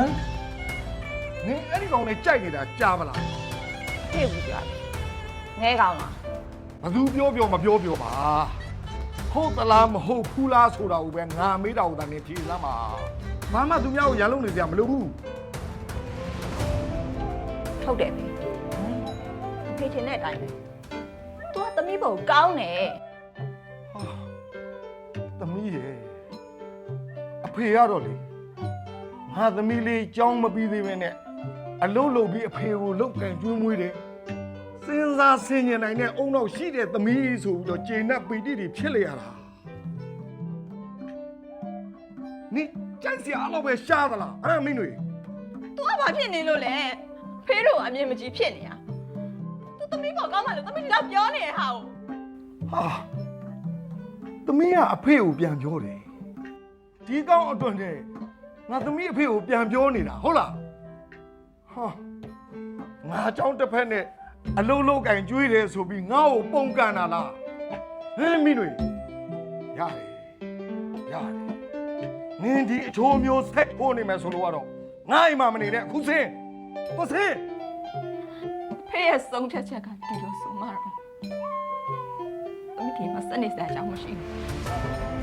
မ်နင်အဲ့ဒီကောင်လေးကြိုက်နေတာကြားမလား ဖြစ်ဘူးကြာငဲကောင်လား ဘသူပြောမပြောပါဟုတ်သလားမဟုတ်ဘူးလားဆိုတာကိုပဲငါမေးတာကိုသာနင်ဖြေစမ်းပါဘာမှသူများကိုရန်လုံးနေစရာမလိုဘူး ထုတ်တယ်ဖေဖေချင်တဲ့အတိုင်းပဲသူကသမီးဘုံကောင်းတယ် သမီးရဲ့အဖေကတော့လေငါသမီးလေးကြောင်းမပြီးသေးပဲနဲ့အလုံးလုံးပြီးအဖေကိုလုတ်ကန်ကျွေးမွေးတယ်စဉ်းစားဆင်ញင်နိုင်တဲ့အုံနောက်ရှိတဲ့သမီးဆိုပြီးတော့ကျေနပ်ပီတိတွေဖြစ်လေရတာနိကြိုက်စရာအလောက်ပဲရှားသလားအဲ့မင်းတွေ သူကဘာဖြစ်နေလို့လဲဖေတို့အမြင်မကြီးဖြစ်နေတာသူသမီးဘုံကောင်းမှလို့သမီးတော့ပြောနေတဲ့ဟာကို ဟာသမီးကအဖေကိုပြန်ပြောတယ်ဒီကောင်းအတွန်းနဲ့ငါသမီးအဖေကိုပြန်ပြောနေတာဟုတ်လားဟာငါเจ้าတစ်ဖက်နဲ့အလုံးလုံးကင်ကျွေးတယ်ဆိုပြီးငါ့ကိုပုံကန်တာလားဟင်းမင်းတွေရတယ်နင်ဒီအချိုးမျိုးဆက်ဖို့နေမယ်ဆိုလို့ကတော့ငါ့အိမ်မှာမနေတဲ့အခုစင်းကိုစင်း ဖေရဲ့ဆုံးဖြတ်ချက်ကဒီလိုဆိုမှတော့သမီးဒီမှာစနေစရာအကြောင်းမရှိဘူး